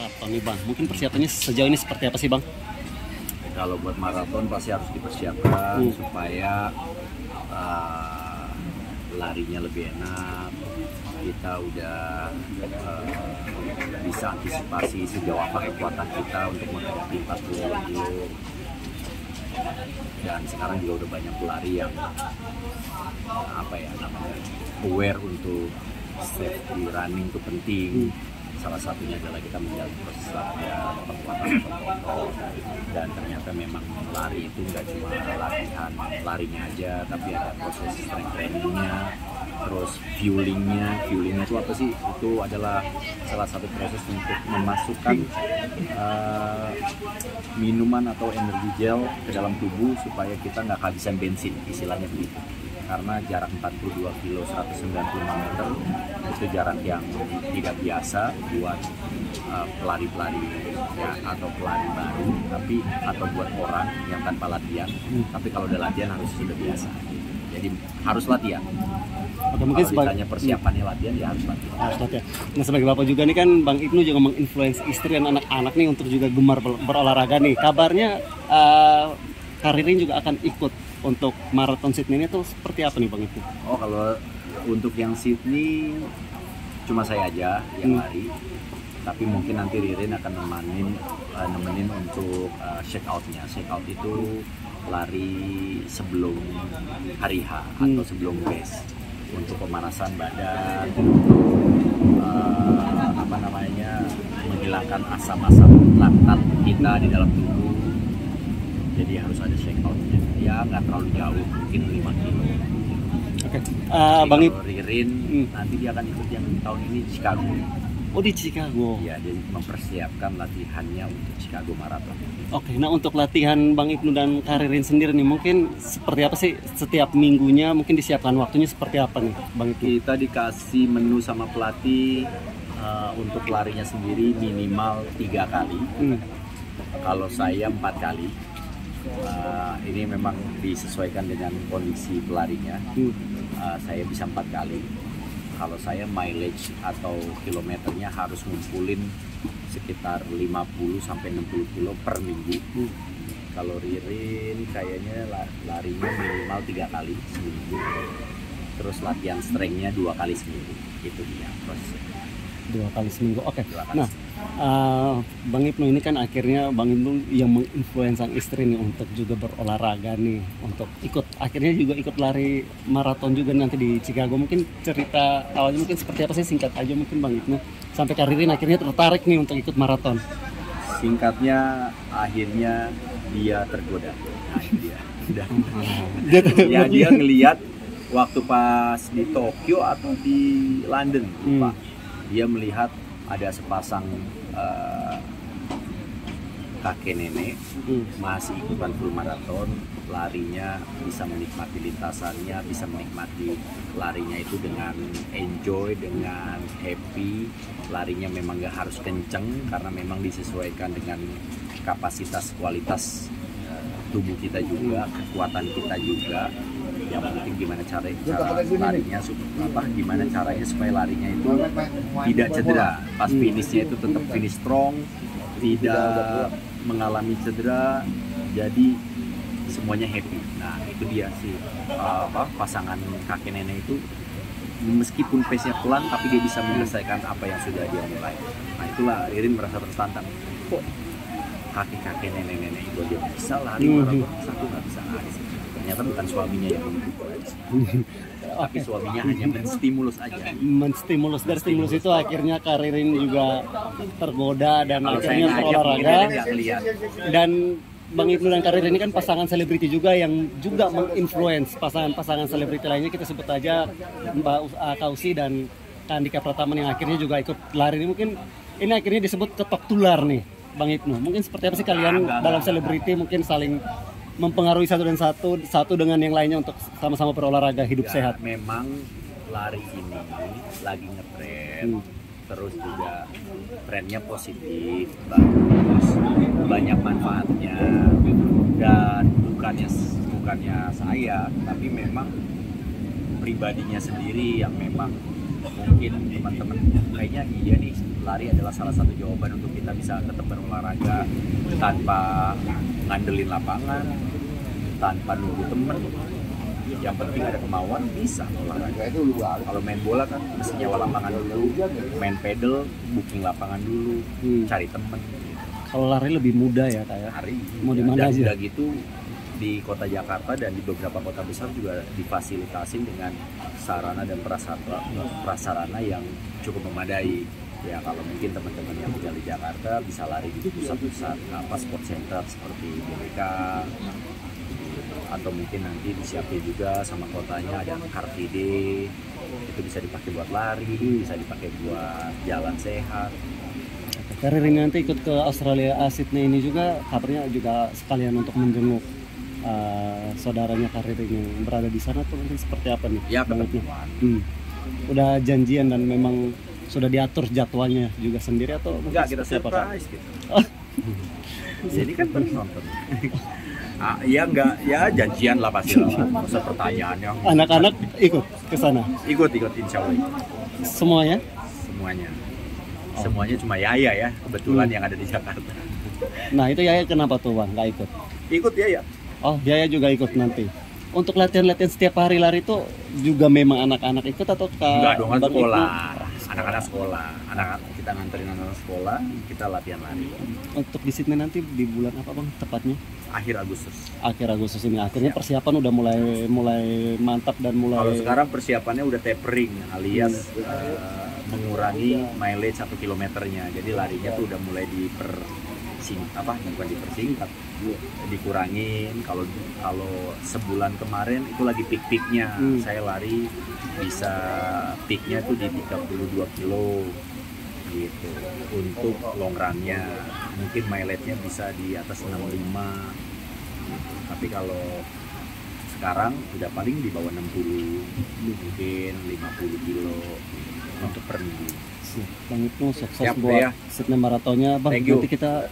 maraton nih Bang, mungkin persiapannya sejauh ini seperti apa sih Bang? Kalau buat maraton pasti harus dipersiapkan supaya larinya lebih enak. Kita udah bisa antisipasi sejauh apa kekuatan kita untuk menghadapi 40 kilo. Dan sekarang juga udah banyak pelari yang aware untuk safety running itu penting. Salah satunya adalah kita menjalani proses latihan penguatan otot, dan ternyata memang lari itu nggak cuma latihan larinya aja, tapi ada proses strength trainingnya, terus fuelingnya itu apa sih? Itu adalah salah satu proses untuk memasukkan minuman atau energi gel ke dalam tubuh supaya kita nggak kehabisan bensin, istilahnya begitu. Karena jarak 42 kilo 195 meter itu jarak yang tidak biasa buat pelari-pelari ya, atau pelari baru, atau buat orang yang tanpa latihan. Tapi kalau udah latihan harus sudah biasa. Jadi harus latihan. Oke, mungkin kalau ditanya persiapannya latihan, ya harus latihan. Nah, sebagai bapak juga nih kan Bang Ibnu juga menginfluence istri dan anak-anak nih untuk juga gemar berolahraga nih. Kabarnya Karirin juga akan ikut untuk maraton Sydney ini tuh seperti apa nih Bang Ibnu? Oh, kalau untuk yang Sydney cuma saya aja yang lari. Tapi mungkin nanti Ririn akan nemenin untuk shake outnya. Shake out itu lari sebelum hari H atau sebelum race, untuk pemanasan badan, menghilangkan asam-asam laktat kita di dalam tubuh. Jadi harus ada shake outnya. Ya nggak terlalu jauh, mungkin 5 kilo. Oke. Bang Ririn nanti dia akan ikut yang tahun ini di Chicago. Oh, di Chicago. Iya, dia mempersiapkan latihannya untuk Chicago Marathon. Oke, nah untuk latihan Bang Ibnu dan Karirin sendiri nih, mungkin seperti apa sih setiap minggunya, mungkin disiapkan waktunya seperti apa nih Bang Ibnu? Kita dikasih menu sama pelatih untuk larinya sendiri minimal 3 kali. Kalau saya 4 kali. Ini memang disesuaikan dengan kondisi pelarinya. Saya bisa 4 kali. Kalau saya mileage atau kilometernya harus ngumpulin sekitar 50 sampai 60 kilo per minggu. Kalau Ririn kayaknya larinya minimal 3 kali seminggu. Terus latihan strength-nya 2 kali seminggu. Itu dia prosesnya. 2 kali seminggu. Oke. Nah, Bang Ibnu ini kan akhirnya Bang Ibnu yang menginfluence sang istri nih untuk juga berolahraga nih, untuk akhirnya juga ikut lari maraton juga nanti di Chicago. Mungkin cerita awalnya mungkin seperti apa sih, singkat aja mungkin Bang Ibnu, sampai Karirin akhirnya tertarik nih untuk ikut maraton. Singkatnya, akhirnya dia tergoda. Nah, dia ngelihat waktu pas di Tokyo atau di London, Pak. Dia melihat ada sepasang kakek nenek masih ikutan full maraton, larinya bisa menikmati lintasannya, bisa menikmati larinya itu dengan enjoy, dengan happy. Larinya memang gak harus kenceng karena memang disesuaikan dengan kapasitas kualitas tubuh kita juga, kekuatan kita juga. Yang penting gimana cara larinya, gimana caranya supaya larinya itu tidak cedera. Pas finishnya itu tetap finish strong, tidak mengalami cedera, jadi semuanya happy. Nah, itu dia sih pasangan kakek nenek itu, meskipun pace-nya pelan tapi dia bisa menyelesaikan apa yang sudah dia mulai. Nah, itulah Ririn merasa tertantang. Kok kakek-kakek nenek-nenek itu dia bisa lari maraton, satu nggak bisa lari. Ternyata bukan suaminya yang tapi suaminya hanya menstimulus aja. Menstimulus, dari stimulus itu akhirnya Karirin juga tergoda dan akhirnya berolahraga. Dan Bang Ibnu dan Karirin ini kan pasangan selebriti juga yang juga menginfluence pasangan selebriti lainnya. Kita sebut aja Mbak Kausi dan Andika Pratama yang akhirnya juga ikut lari ini. Mungkin ini akhirnya disebut ketok tular nih Bang Ibnu. Mungkin seperti apa sih kalian dalam selebriti mungkin saling mempengaruhi satu dengan yang lainnya untuk sama-sama berolahraga hidup sehat? Memang lari ini lagi ngetren, terus juga trennya positif, bagus, banyak manfaatnya, dan bukannya saya, tapi memang pribadinya sendiri yang memang mungkin teman-teman kayaknya iya nih lari adalah salah satu jawaban untuk kita bisa tetap berolahraga tanpa ngandelin lapangan, tanpa nunggu temen. Yang penting ada kemauan, bisa olahraga. Kalau main bola kan mesti nyewa lapangan dulu, main pedal booking lapangan dulu, cari temen. Kalau lari lebih mudah ya kayak. Hari Mau di mana dan aja? udah gitu di kota Jakarta dan di beberapa kota besar juga difasilitasi dengan sarana dan prasarana yang cukup memadai. Ya kalau mungkin teman-teman yang tinggal di Jakarta bisa lari di pusat-pusat sport center seperti GBK, atau mungkin nanti disiapin juga sama kotanya ada Car Free Day, itu bisa dipakai buat lari, bisa dipakai buat jalan sehat. Karir ini nanti ikut ke Australia Sydney ini juga kabarnya juga sekalian untuk menjenguk saudaranya Karir ini berada di sana tuh nanti seperti apa nih? Ya bangetnya? kebetulan. Udah janjian dan memang sudah diatur jadwalnya juga sendiri atau Enggak, kita seperti apa, Kak? surprise gitu. Jadi kan penonton. Ya enggak, ya janjian lah pasti lah. Masa pertanyaannya. Anak-anak ikut ke sana? Ikut insya Allah ikut. Semuanya? Semuanya. Semuanya cuma Yaya ya, kebetulan yang ada di Jakarta. Nah itu Yaya kenapa tuh Bang nggak ikut? Ikut ya. Oh Yaya juga ikut nanti. Untuk latihan-latihan setiap hari lari itu juga memang anak-anak ikut atau Enggak dong, kan Bang sekolah. ikut? Anak-anak sekolah. Kita nganterin anak-anak sekolah, kita latihan lari. Untuk di Sydney nanti di bulan apa Bang tepatnya? Akhir Agustus. Akhir Agustus ini. Akhirnya persiapan udah mulai mantap dan mulai. Kalau sekarang persiapannya udah tapering alias mengurangi mileage 1 kilometernya. Jadi larinya tuh udah mulai bukan dipersingkat, dikurangin. Kalau sebulan kemarin itu lagi peak-peaknya, saya lari bisa peaknya tuh di 32 kilo gitu. Untuk long run-nya mungkin mileage-nya bisa di atas 65 gitu. Tapi kalau sekarang udah paling di bawah 60, mungkin 50 kilo untuk per minggu. Bang Ibnu sukses Siap, buat ya. Sydney Marathonnya Bang. Thank you. Nanti kita